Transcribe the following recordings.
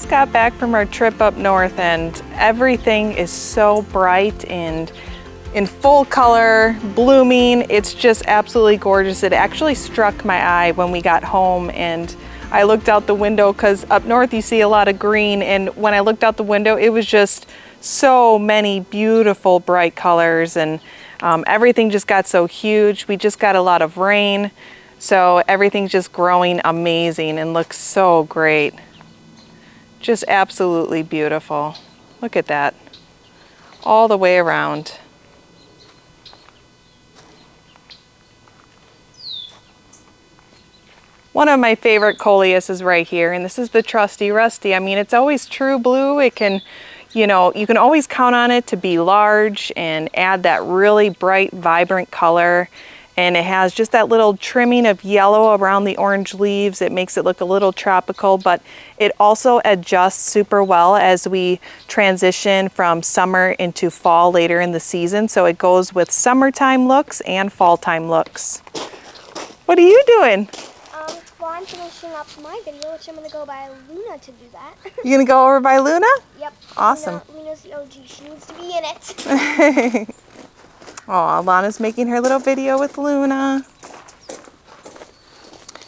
just got back from our trip up north and everything is so bright and in full color, blooming. It's just absolutely gorgeous. It actually struck my eye when we got home and I looked out the window because up north you see a lot of green, and when I looked out the window it was just so many beautiful bright colors, and everything just got so huge. We just got a lot of rain, so everything's just growing amazing and looks so great. Just absolutely beautiful. Look at that. All the way around. One of my favorite coleus is right here, and this is the Trusty Rusty. I mean, it's always true blue. It can, you know, you can always count on it to be large and add that really bright, vibrant color. And it has just that little trimming of yellow around the orange leaves. It makes it look a little tropical, but it also adjusts super well as we transition from summer into fall later in the season. So it goes with summertime looks and fall time looks. What are you doing? Well, I'm finishing up my video, which I'm going to go by Luna to do that. You going to go over by Luna? Yep. Awesome. Luna's the OG. She needs to be in it. Oh, Lana's making her little video with Luna.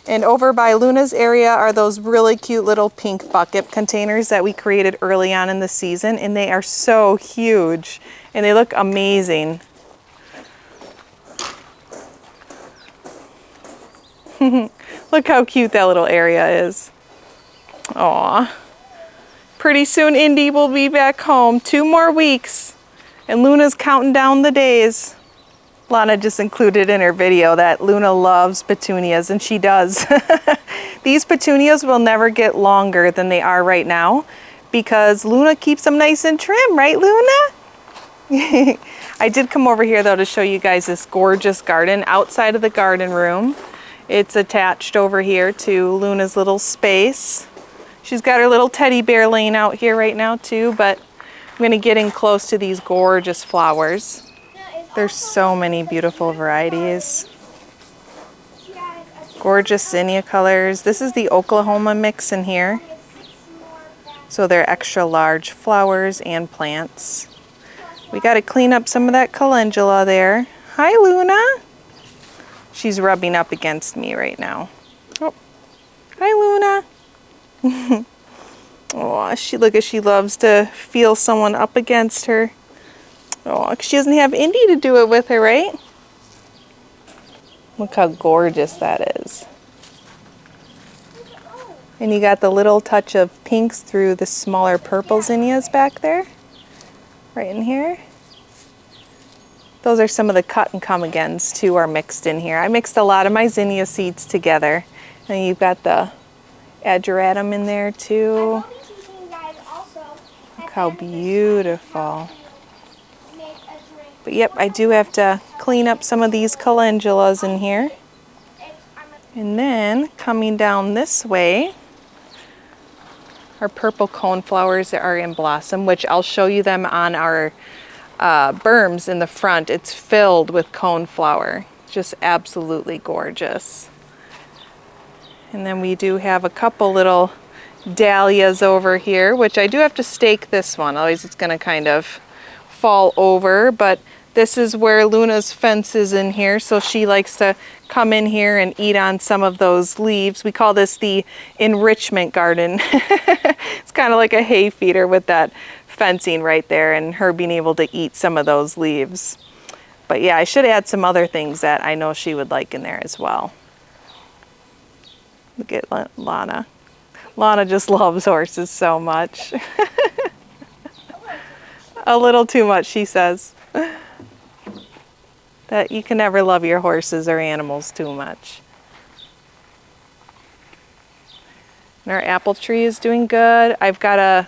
And over by Luna's area are those really cute little pink bucket containers that we created early on in the season, and they are so huge and they look amazing. Look how cute that little area is. Aw. Pretty soon Indy will be back home. 2 more weeks. And Luna's counting down the days. Lana just included in her video that Luna loves petunias, and she does. These petunias will never get longer than they are right now because Luna keeps them nice and trim, right, Luna? I did come over here though to show you guys this gorgeous garden outside of the garden room. It's attached over here to Luna's little space. She's got her little teddy bear laying out here right now too, but I'm gonna get in close to these gorgeous flowers. There's so many beautiful varieties. Gorgeous zinnia colors. This is the Oklahoma mix in here. So they're extra large flowers and plants. We gotta clean up some of that calendula there. Hi, Luna. She's rubbing up against me right now. Oh, hi, Luna. Oh, she loves to feel someone up against her. Oh, she doesn't have Indy to do it with her, right? Look how gorgeous that is. And you got the little touch of pinks through the smaller purple zinnias back there. Right in here. Those are some of the cut and come agains too are mixed in here. I mixed a lot of my zinnia seeds together. And you've got the ageratum in there too. Look how beautiful. But yep, I do have to clean up some of these calendulas in here. And then coming down this way are purple coneflowers that are in blossom, which I'll show you them on our berms in the front. It's filled with coneflower. Just absolutely gorgeous. And then we do have a couple little dahlias over here, which I do have to stake this one, otherwise it's going to kind of fall over, but this is where Luna's fence is in here, so she likes to come in here and eat on some of those leaves. We call this the enrichment garden. It's kind of like a hay feeder with that fencing right there and her being able to eat some of those leaves. But yeah, I should add some other things that I know she would like in there as well. Look at Lana. Lana just loves horses so much. A little too much, she says. That you can never love your horses or animals too much. And our apple tree is doing good. I've got to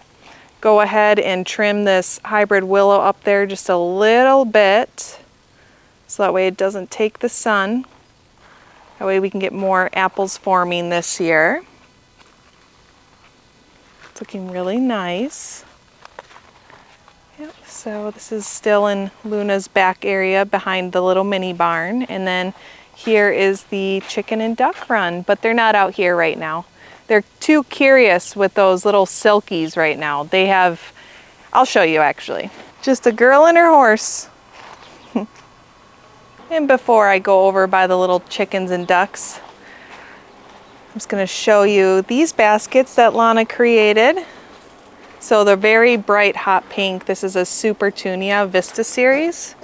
go ahead and trim this hybrid willow up there just a little bit, so that way it doesn't take the sun. That way we can get more apples forming this year. It's looking really nice. Yep, so this is still in Luna's back area behind the little mini barn, and then here is the chicken and duck run, but they're not out here right now. They're too curious with those little silkies right now. They have, I'll show you actually. Just a girl and her horse. And before I go over by the little chickens and ducks, I'm just going to show you these baskets that Lana created. So they're very bright hot pink. This is a Supertunia Vista series.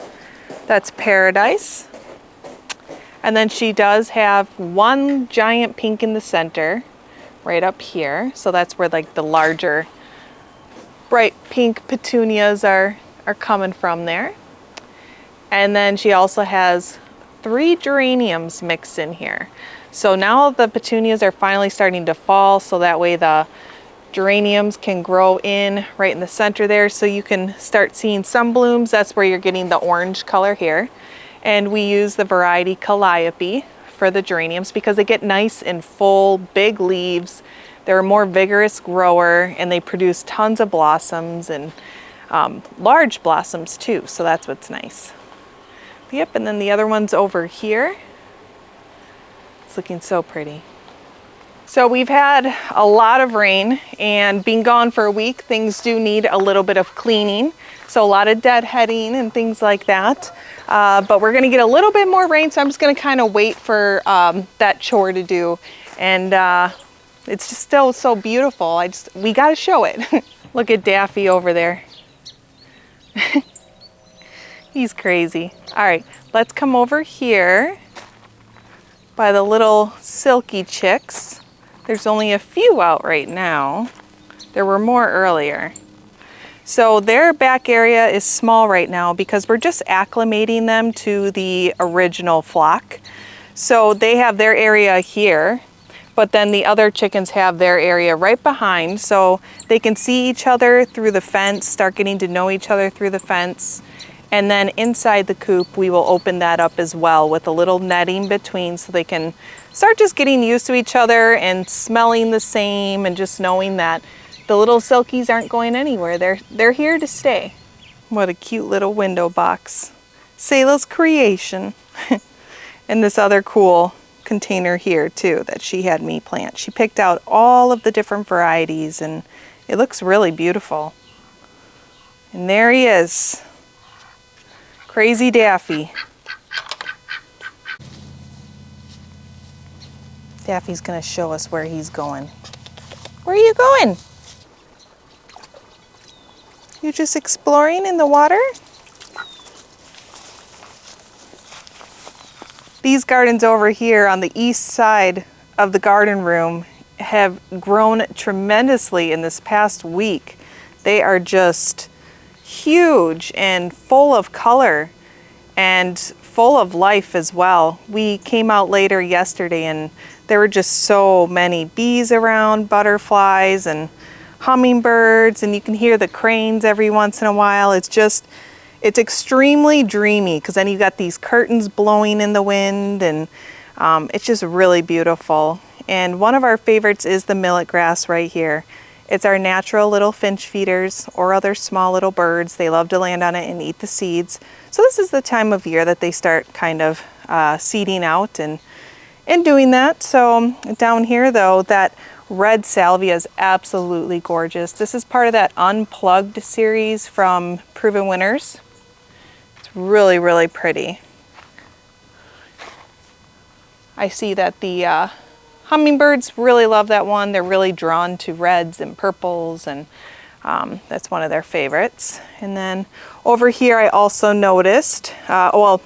That's Paradise. And then she does have one giant pink in the center, right up here. So that's where like the larger bright pink petunias are coming from there. And then she also has 3 geraniums mixed in here. So now the petunias are finally starting to fall, so that way the geraniums can grow in right in the center there, so you can start seeing some blooms. That's where you're getting the orange color here. And we use the variety Calliope for the geraniums because they get nice and full, big leaves. They're a more vigorous grower and they produce tons of blossoms and large blossoms too, so that's what's nice. Yep, and then the other one's over here. It's looking so pretty. So we've had a lot of rain and being gone for a week, things do need a little bit of cleaning. So a lot of deadheading and things like that. But we're gonna get a little bit more rain, so I'm just gonna kind of wait for that chore to do. And it's just still so beautiful. We gotta show it. Look at Daffy over there. He's crazy. All right, let's come over here by the little silky chicks. There's only a few out right now. There were more earlier. So their back area is small right now because we're just acclimating them to the original flock. So they have their area here, but then the other chickens have their area right behind, so they can see each other through the fence, start getting to know each other through the fence. And then inside the coop, we will open that up as well with a little netting between so they can start just getting used to each other and smelling the same and just knowing that the little silkies aren't going anywhere. They're here to stay. What a cute little window box. Sayla's creation. And this other cool container here too that she had me plant. She picked out all of the different varieties and it looks really beautiful. And there he is. Crazy Daffy. Daffy's gonna show us where he's going. Where are you going? You just exploring in the water? These gardens over here on the east side of the garden room have grown tremendously in this past week. They are just huge and full of color and full of life as well. We came out later yesterday and there were just so many bees around, butterflies and hummingbirds, and you can hear the cranes every once in a while. It's extremely dreamy because then you've got these curtains blowing in the wind and it's just really beautiful. And one of our favorites is the millet grass right here. It's our natural little finch feeders or other small little birds. They love to land on it and eat the seeds. So this is the time of year that they start kind of seeding out and doing that. So down here though, that red salvia is absolutely gorgeous. This is part of that Unplugged series from Proven Winners. It's really, really pretty. I see that the hummingbirds really love that one. They're really drawn to reds and purples, and that's one of their favorites. And then over here I also noticed, well,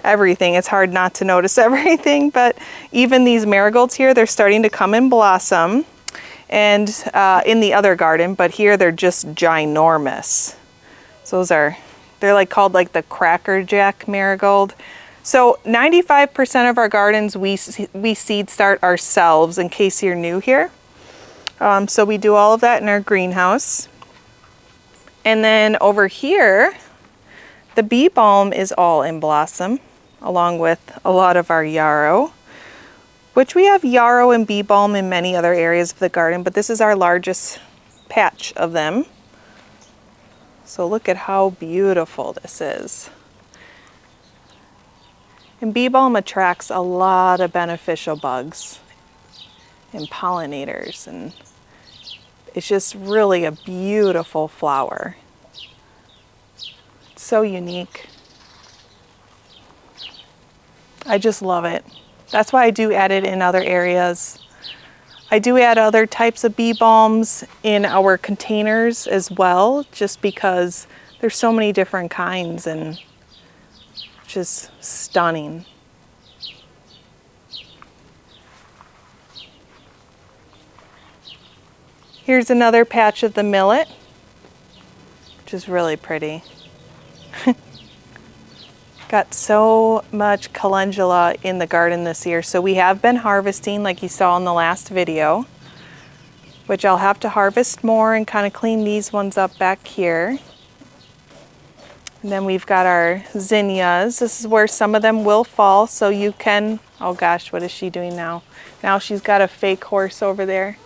everything. It's hard not to notice everything, but even these marigolds here, they're starting to come in blossom. And in the other garden, but here they're just ginormous. So they're like called like the Cracker Jack marigold. So 95% of our gardens we seed start ourselves, in case you're new here. So we do all of that in our greenhouse. And then over here, the bee balm is all in blossom, along with a lot of our yarrow, which we have yarrow and bee balm in many other areas of the garden, but this is our largest patch of them. So look at how beautiful this is. And bee balm attracts a lot of beneficial bugs. and pollinators, and it's just really a beautiful flower. It's so unique. I just love it. That's why I do add it in other areas. I do add other types of bee balms in our containers as well, just because there's so many different kinds and just stunning. Here's another patch of the millet, which is really pretty. Got so much calendula in the garden this year. So we have been harvesting like you saw in the last video, which I'll have to harvest more and kind of clean these ones up back here. And then we've got our zinnias. This is where some of them will fall, so you can, oh gosh, what is she doing now? Now she's got a fake horse over there.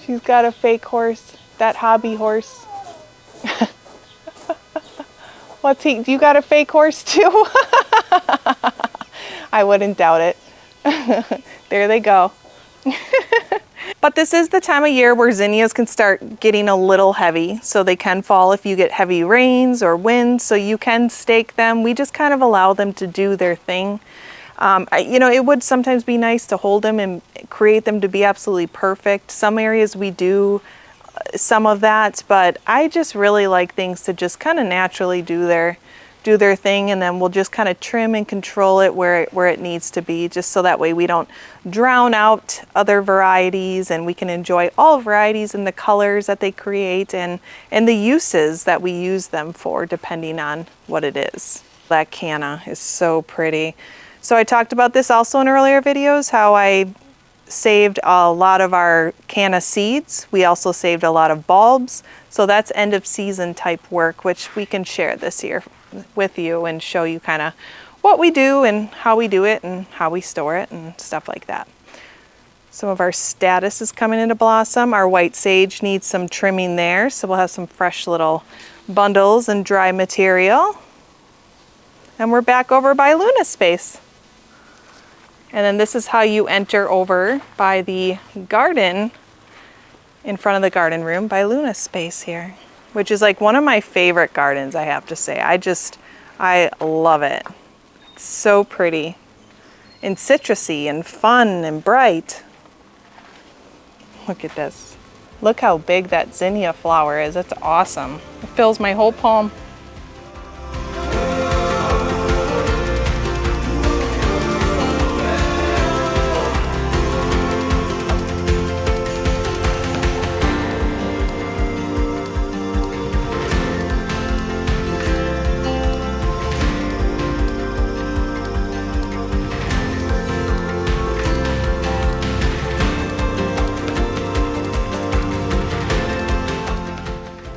She's got a fake horse, that hobby horse. What's he, you got a fake horse too? I wouldn't doubt it. There they go. But this is the time of year where zinnias can start getting a little heavy, so they can fall if you get heavy rains or winds, so you can stake them. We just kind of allow them to do their thing. You know, it would sometimes be nice to hold them and create them to be absolutely perfect. Some areas we do some of that, but I just really like things to just kind of naturally do their thing, and then we'll just kind of trim and control it where it needs to be, just so that way we don't drown out other varieties, and we can enjoy all varieties and the colors that they create and the uses that we use them for depending on what it is. That canna is so pretty. So I talked about this also in earlier videos, how I saved a lot of our canna seeds. We also saved a lot of bulbs. So that's end of season type work, which we can share this year with you and show you kind of what we do and how we do it and how we store it and stuff like that. Some of our status is coming into blossom. Our white sage needs some trimming there, so we'll have some fresh little bundles and dry material. And we're back over by Luna's space. And then this is how you enter over by the garden, in front of the garden room by Luna's space here, which is like one of my favorite gardens, I have to say. I love it. It's so pretty and citrusy and fun and bright. Look at this. Look how big that zinnia flower is. It's awesome. It fills my whole palm.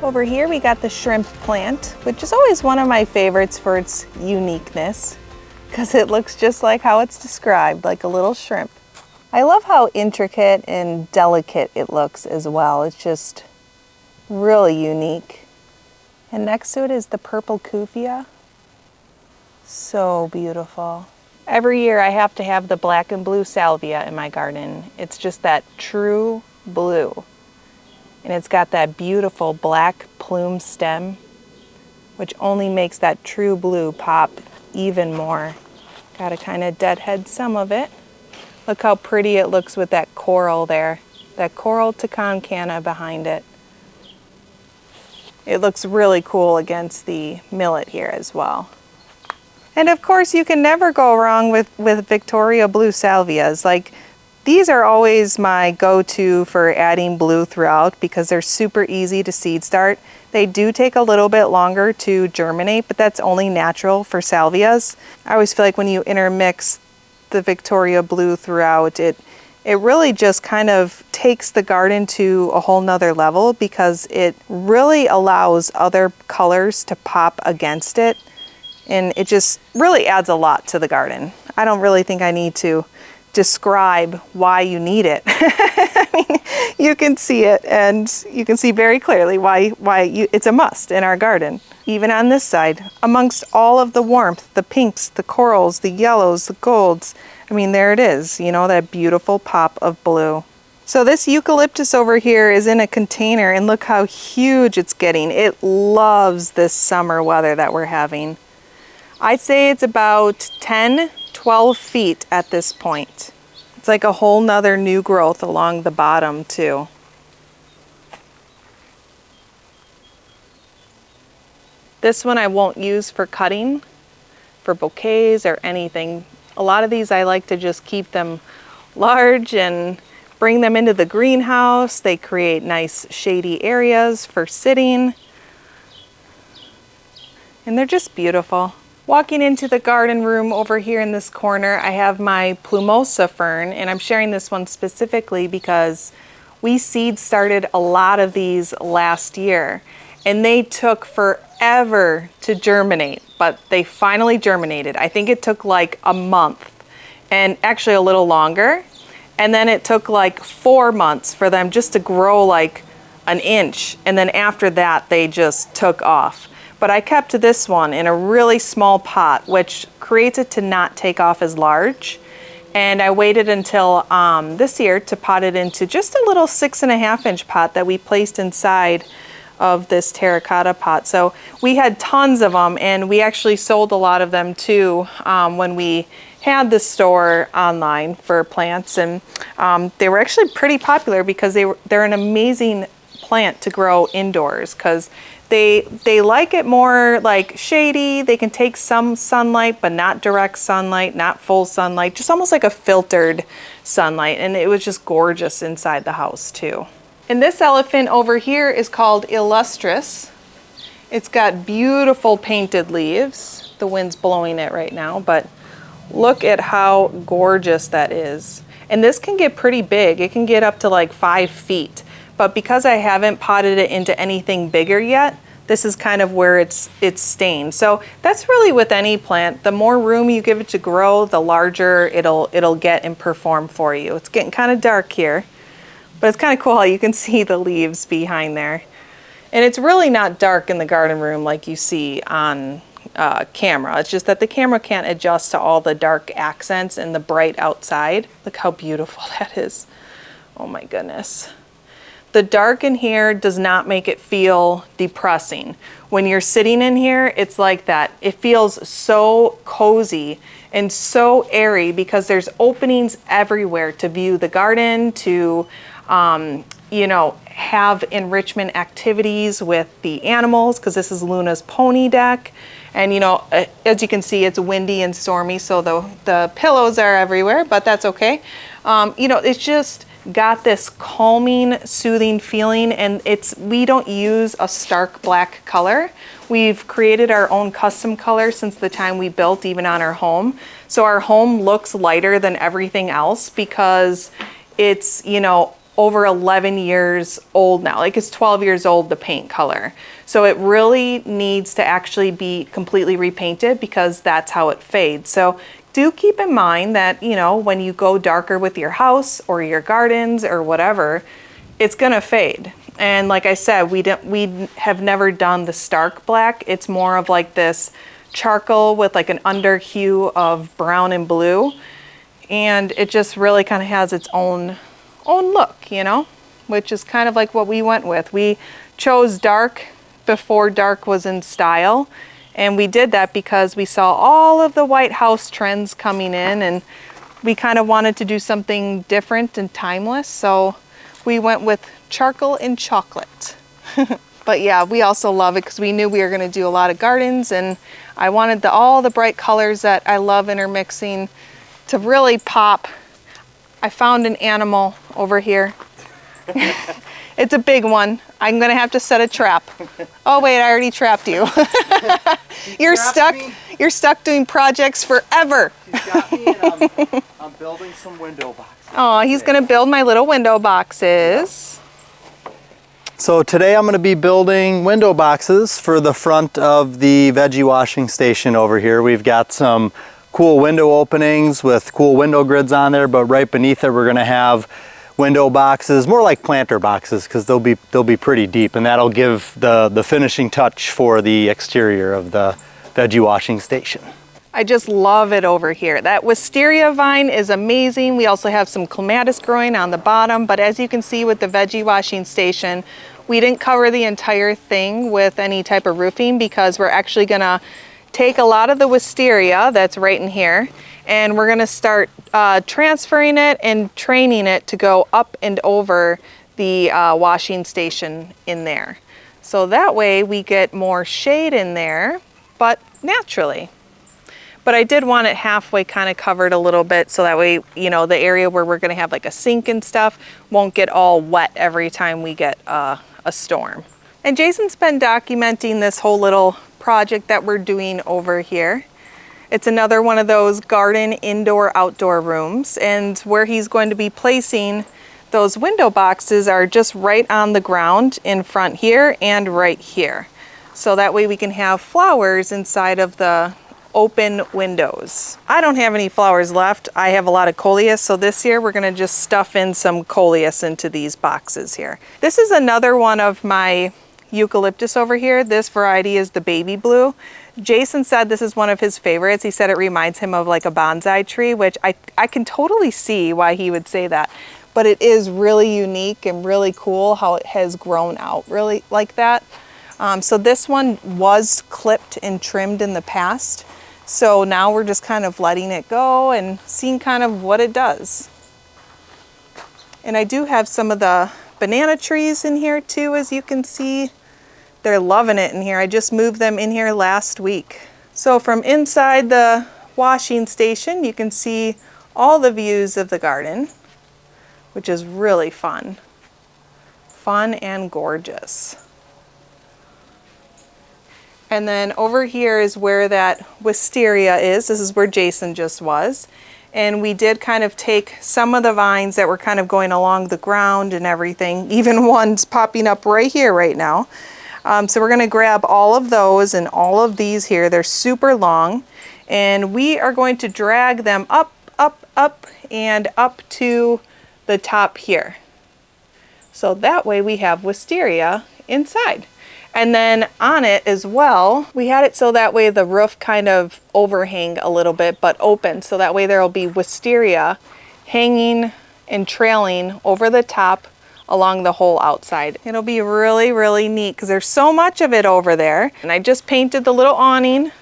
Over here we got the shrimp plant, which is always one of my favorites for its uniqueness, because it looks just like how it's described, like a little shrimp. I love how intricate and delicate it looks as well. It's just really unique. And next to it is the purple kufia. So beautiful. Every year I have to have the black and blue salvia in my garden. It's just that true blue. And it's got that beautiful black plume stem, which only makes that true blue pop even more. Gotta kind of deadhead some of it. Look how pretty it looks with that coral there. That coral toucan canna behind it. It looks really cool against the millet here as well. And of course you can never go wrong with Victoria blue salvias. Like, these are always my go-to for adding blue throughout because they're super easy to seed start. They do take a little bit longer to germinate, but that's only natural for salvias. I always feel like when you intermix the Victoria blue throughout, it really just kind of takes the garden to a whole nother level because it really allows other colors to pop against it. And it just really adds a lot to the garden. I don't really think I need to describe why you need it. I mean, you can see it, and you can see very clearly why it's a must in our garden. Even on this side, amongst all of the warmth, the pinks, the corals, the yellows, the golds, I mean, there it is, you know, that beautiful pop of blue. So this eucalyptus over here is in a container, and look how huge it's getting. It loves this summer weather that we're having. I'd say it's about 10, 12 feet at this point. It's like a whole nother new growth along the bottom too. This one I won't use for cutting, for bouquets or anything. A lot of these I like to just keep them large and bring them into the greenhouse. They create nice shady areas for sitting. And they're just beautiful. Walking into the garden room over here in this corner, I have my plumosa fern, and I'm sharing this one specifically because we seed started a lot of these last year, and they took forever to germinate, but they finally germinated. I think it took like a month, and actually a little longer, and then it took like 4 months for them just to grow like an inch, and then after that they just took off. But I kept this one in a really small pot, which creates it to not take off as large. And I waited until this year to pot it into just a little 6.5-inch pot that we placed inside of this terracotta pot. So we had tons of them, and we actually sold a lot of them too when we had the store online for plants. And they were actually pretty popular because they're an amazing plant to grow indoors, because they like it more like shady. They can take some sunlight, but not direct sunlight, not full sunlight, just almost like a filtered sunlight. And it was just gorgeous inside the house too. And this elephant over here is called Illustris. It's got beautiful painted leaves. The wind's blowing it right now, but look at how gorgeous that is. And this can get pretty big. It can get up to like 5 feet. But because I haven't potted it into anything bigger yet, this is kind of where it's staying. So that's really with any plant. The more room you give it to grow, the larger it'll get and perform for you. It's getting kind of dark here, but it's kind of cool how you can see the leaves behind there. And it's really not dark in the garden room like you see on camera. It's just that the camera can't adjust to all the dark accents and the bright outside. Look how beautiful that is. Oh my goodness. The dark in here does not make it feel depressing. When you're sitting in here, it's like that. It feels so cozy and so airy because there's openings everywhere to view the garden, to you know, have enrichment activities with the animals, because this is Luna's pony deck. And you know, as you can see, it's windy and stormy, so the pillows are everywhere, but that's okay. You know, it's just got this calming, soothing feeling, and we don't use a stark black color. We've created our own custom color since the time we built, even on our home. So our home looks lighter than everything else because it's, you know, over 11 years old now. Like, it's 12 years old, the paint color. So it really needs to actually be completely repainted because that's how it fades. So do keep in mind that, you know, when you go darker with your house or your gardens or whatever, it's gonna fade. And like I said, we have never done the stark black. It's more of like this charcoal with like an under hue of brown and blue. And it just really kind of has its own look, you know, which is kind of like what we went with. We chose dark before dark was in style. And we did that because we saw all of the white house trends coming in, and we kind of wanted to do something different and timeless. So we went with charcoal and chocolate. But yeah, we also love it because we knew we were going to do a lot of gardens, and I wanted all the bright colors that I love intermixing to really pop. I found an animal over here. It's a big one. I'm gonna have to set a trap. Oh wait, I already trapped you. You're stuck. Me. You're stuck doing projects forever. She's got me, and I'm building some window boxes. Oh, he's gonna build my little window boxes. So today I'm gonna be building window boxes for the front of the veggie washing station over here. We've got some cool window openings with cool window grids on there, but right beneath it we're gonna have window boxes, more like planter boxes, because they'll be pretty deep, and that'll give the finishing touch for the exterior of the veggie washing station. I just love it over here. That wisteria vine is amazing. We also have some clematis growing on the bottom, but as you can see with the veggie washing station, we didn't cover the entire thing with any type of roofing because we're actually gonna take a lot of the wisteria that's right in here, and we're gonna start transferring it and training it to go up and over the washing station in there. So that way we get more shade in there, but naturally. But I did want it halfway kind of covered a little bit so that way, you know, the area where we're gonna have like a sink and stuff won't get all wet every time we get a storm. And Jason's been documenting this whole little project that we're doing over here. It's another one of those garden indoor-outdoor rooms, and where he's going to be placing those window boxes are just right on the ground in front here and right here. So that way we can have flowers inside of the open windows. I don't have any flowers left. I have a lot of coleus, so this year we're gonna just stuff in some coleus into these boxes here. This is another one of my eucalyptus over here. This variety is the baby blue. Jason said this is one of his favorites. He said it reminds him of like a bonsai tree, which I can totally see why he would say that. But it is really unique and really cool how it has grown out really like that. So this one was clipped and trimmed in the past. So now we're just kind of letting it go and seeing kind of what it does. And I do have some of the banana trees in here too, as you can see. They're loving it in here. I just moved them in here last week. So from inside the washing station, you can see all the views of the garden, which is really fun. Fun and gorgeous. And then over here is where that wisteria is. This is where Jason just was. And we did kind of take some of the vines that were kind of going along the ground and everything. Even one's popping up right here right now. So we're gonna grab all of those and all of these here. They're super long. And we are going to drag them up, up, up, and up to the top here. So that way we have wisteria inside. And then on it as well, we had it so that way the roof kind of overhang a little bit, but open. So that way there'll be wisteria hanging and trailing over the top along the whole outside. It'll be really, really neat because there's so much of it over there. And I just painted the little awning.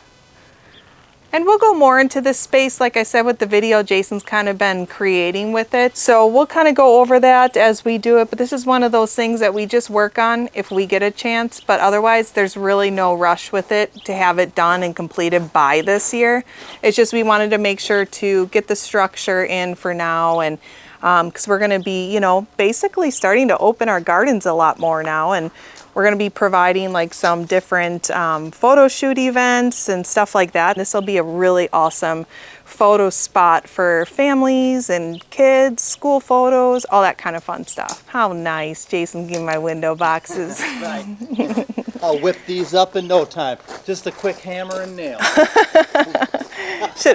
And we'll go more into this space, like I said, with the video Jason's kind of been creating with it. So we'll kind of go over that as we do it. But this is one of those things that we just work on if we get a chance. But otherwise, there's really no rush with it to have it done and completed by this year. It's just we wanted to make sure to get the structure in for now. And because we're going to be, you know, basically starting to open our gardens a lot more now. And we're going to be providing like some different photo shoot events and stuff like that. This will be a really awesome photo spot for families and kids, school photos, all that kind of fun stuff. How nice. Jason gave me my window boxes. Right. I'll whip these up in no time. Just a quick hammer and nail.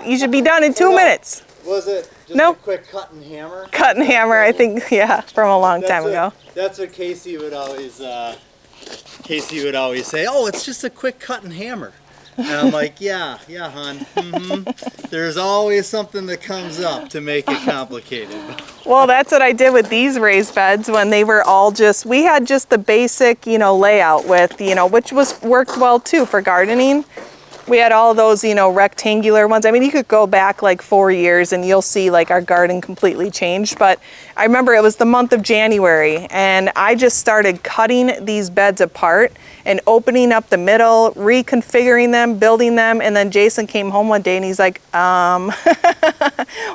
You should be done in 2 minutes. Was it just Nope. a quick cut and hammer? Cut and hammer, I think, yeah, from a long time ago. That's what Casey would always say, oh, it's just a quick cut and hammer. And I'm like, yeah, hon. There's always something that comes up to make it complicated. Well, that's what I did with these raised beds when they were all just, we had just the basic, you know, layout with, you know, which worked well too for gardening. We had all those, you know, rectangular ones. I mean, you could go back like 4 years and you'll see like our garden completely changed. But I remember it was the month of January and I just started cutting these beds apart and opening up the middle, reconfiguring them, building them. And then Jason came home one day and he's like,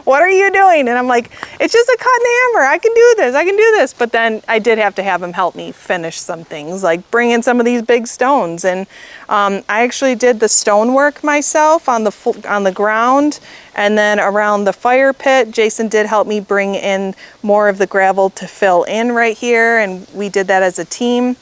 what are you doing? And I'm like, it's just a cut and hammer. I can do this. But then I did have to have him help me finish some things, like bring in some of these big stones. And I actually did the stonework myself on the ground, and then around the fire pit, Jason did help me bring in more of the gravel to fill in right here, and we did that as a team.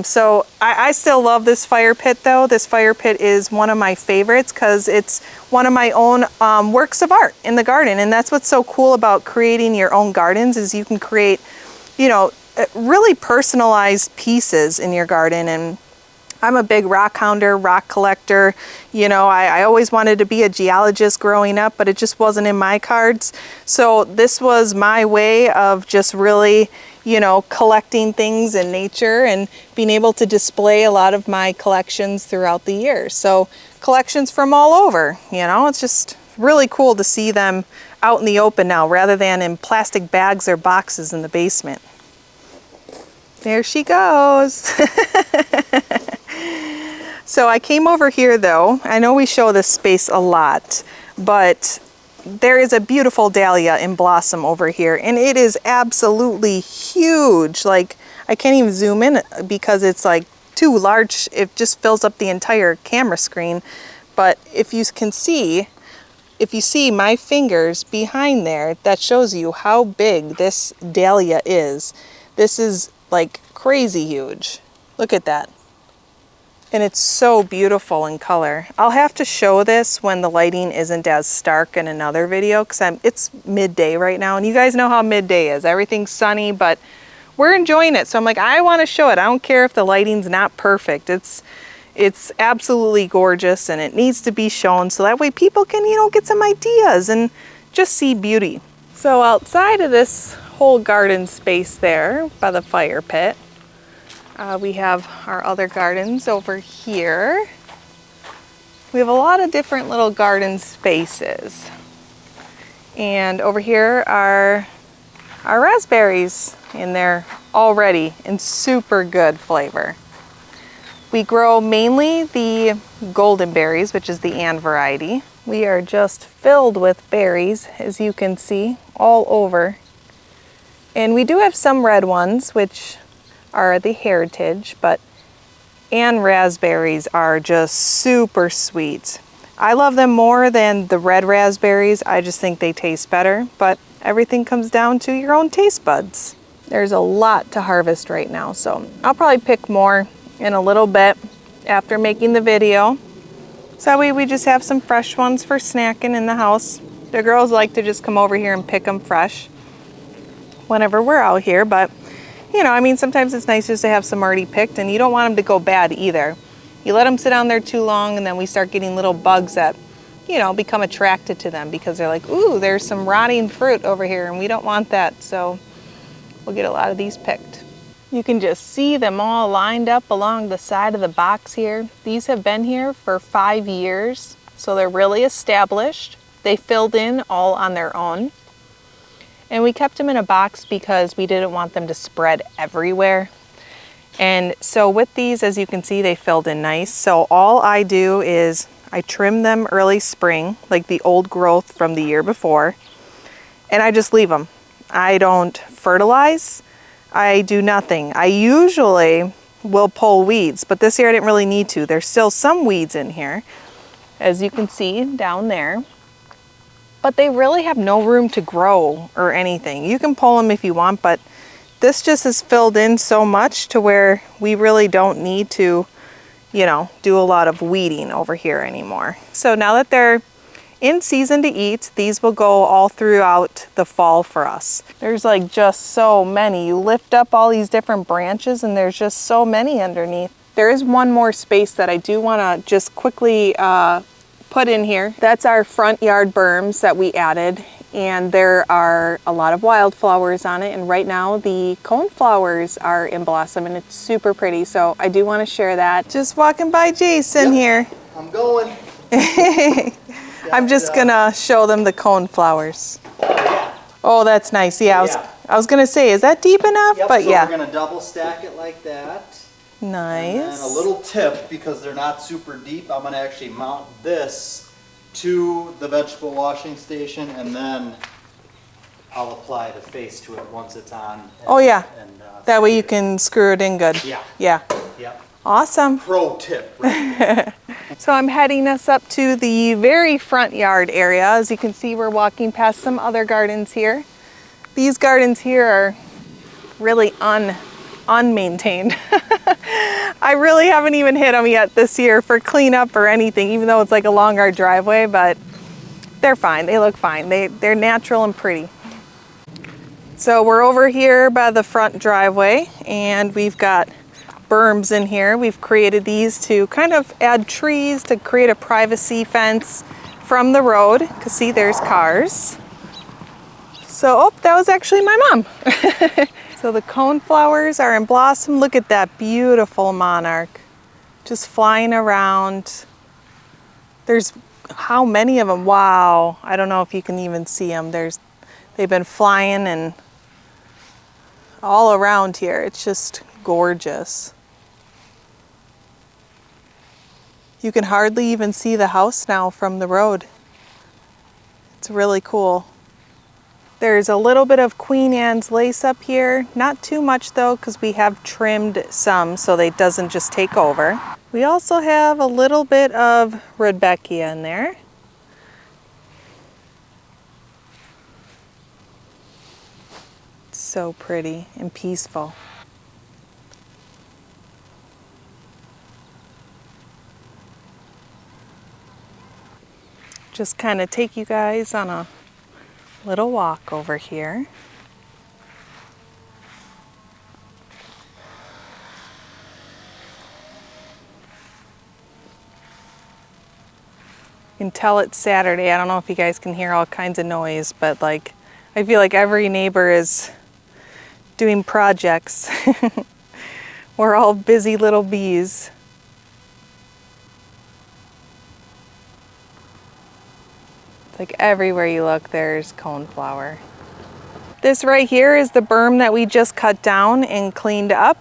So I still love this fire pit though. This fire pit is one of my favorites because it's one of my own works of art in the garden. And that's what's so cool about creating your own gardens is you can create, you know, really personalized pieces in your garden. And I'm a big rock hounder, rock collector. You know, I always wanted to be a geologist growing up, but it just wasn't in my cards. So this was my way of just really, you know, collecting things in nature and being able to display a lot of my collections throughout the year. So collections from all over, you know, it's just really cool to see them out in the open now rather than in plastic bags or boxes in the basement. There she goes. So I came over here though. I know we show this space a lot, but there is a beautiful dahlia in blossom over here and it is absolutely huge. Like I can't even zoom in because it's like too large. It just fills up the entire camera screen. But if you can see, if you see my fingers behind there, that shows you how big this dahlia is. This is like crazy huge. Look at that. And it's so beautiful in color. I'll have to show this when the lighting isn't as stark in another video because it's midday right now and you guys know how midday is. Everything's sunny, but we're enjoying it. So I'm like, I want to show it. I don't care if the lighting's not perfect. It's absolutely gorgeous and it needs to be shown so that way people can, you know, get some ideas and just see beauty. So outside of this whole garden space there by the fire pit, we have our other gardens over here. We have a lot of different little garden spaces. And over here are our raspberries, and they're already in super good flavor. We grow mainly the golden berries, which is the Ann variety. We are just filled with berries, as you can see, all over. And we do have some red ones, which are the heritage, but Ann raspberries are just super sweet. I love them more than the red raspberries. I just think they taste better, but everything comes down to your own taste buds. There's a lot to harvest right now, so I'll probably pick more in a little bit after making the video. So that way we just have some fresh ones for snacking in the house. The girls like to just come over here and pick them fresh whenever we're out here, but you know, I mean, sometimes it's nice just to have some already picked and you don't want them to go bad either. You let them sit down there too long and then we start getting little bugs that, you know, become attracted to them because they're like, ooh, there's some rotting fruit over here and we don't want that. So we'll get a lot of these picked. You can just see them all lined up along the side of the box here. These have been here for 5 years, so they're really established. They filled in all on their own. And we kept them in a box because we didn't want them to spread everywhere. And so with these, as you can see, they filled in nice. So all I do is I trim them early spring, like the old growth from the year before, and I just leave them. I don't fertilize. I do nothing. I usually will pull weeds, but this year I didn't really need to. There's still some weeds in here, as you can see down there. But they really have no room to grow or anything. You can pull them if you want, but this just is filled in so much to where we really don't need to, you know, do a lot of weeding over here anymore. So now that they're in season to eat, these will go all throughout the fall for us. There's like just so many. You lift up all these different branches and there's just so many underneath. There is one more space that I do want to just quickly put in here. That's our front yard berms that we added, and there are a lot of wildflowers on it, and right now the coneflowers are in blossom and it's super pretty, so I do want to share that. Just walking by Jason here. I'm going. I'm just gonna show them the coneflowers. Oh, that's nice. Yeah, I was gonna say, is that deep enough? Yep, but so yeah. we're gonna double stack it like that. Nice. And then a little tip, because they're not super deep, I'm gonna actually mount this to the vegetable washing station, and then I'll apply the face to it once it's on. And, oh yeah, and, that way you can screw it in good. Yeah. Yeah. Yep. Awesome. Pro tip right there. So I'm heading us up to the very front yard area. As you can see, we're walking past some other gardens here. These gardens here are really unmaintained. I really haven't even hit them yet this year for cleanup or anything, even though it's like along our driveway, but they're fine. They look fine. They're natural and pretty. So we're over here by the front driveway, and we've got berms in here. We've created these to kind of add trees to create a privacy fence from the road, because see, there's cars. So, oh, that was actually my mom. So the cone flowers are in blossom. Look at that beautiful monarch just flying around. There's how many of them? Wow. I don't know if you can even see them. They've been flying and all around here. It's just gorgeous. You can hardly even see the house now from the road. It's really cool. There's a little bit of Queen Anne's lace up here. Not too much though, because we have trimmed some so that it doesn't just take over. We also have a little bit of Rudbeckia in there. It's so pretty and peaceful. Just kind of take you guys on a little walk over here. You can tell it's Saturday. I don't know if you guys can hear all kinds of noise, but like I feel like every neighbor is doing projects. We're all busy little bees. Like everywhere you look, there's coneflower. This right here is the berm that we just cut down and cleaned up.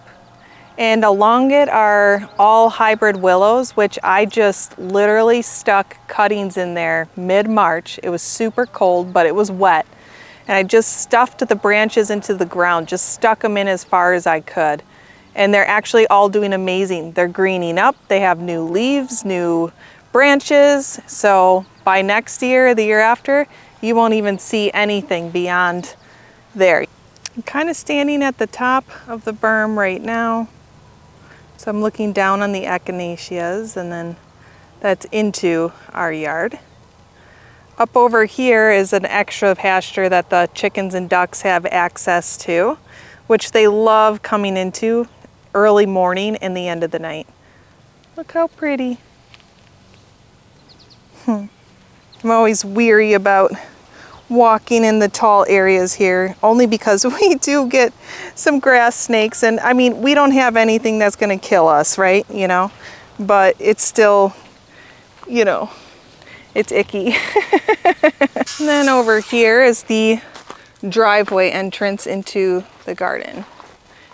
And along it are all hybrid willows, which I just literally stuck cuttings in there mid-March. It was super cold, but it was wet. And I just stuffed the branches into the ground, just stuck them in as far as I could. And they're actually all doing amazing. They're greening up, they have new leaves, new branches. So by next year, the year after, you won't even see anything beyond there. I'm kind of standing at the top of the berm right now. So I'm looking down on the echinaceas, and then that's into our yard. Up over here is an extra pasture that the chickens and ducks have access to, which they love coming into early morning and the end of the night. Look how pretty. I'm always weary about walking in the tall areas here, only because we do get some grass snakes, and I mean, we don't have anything that's going to kill us, right? You know, but it's still, you know, it's icky. And then over here is the driveway entrance into the garden.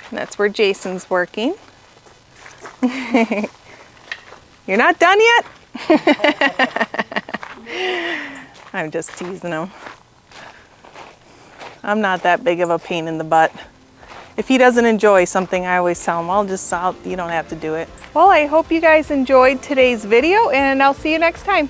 And that's where Jason's working. You're not done yet? I'm just teasing him. I'm not that big of a pain in the butt. If he doesn't enjoy something, I always tell him, you don't have to do it. Well, I hope you guys enjoyed today's video, and I'll see you next time.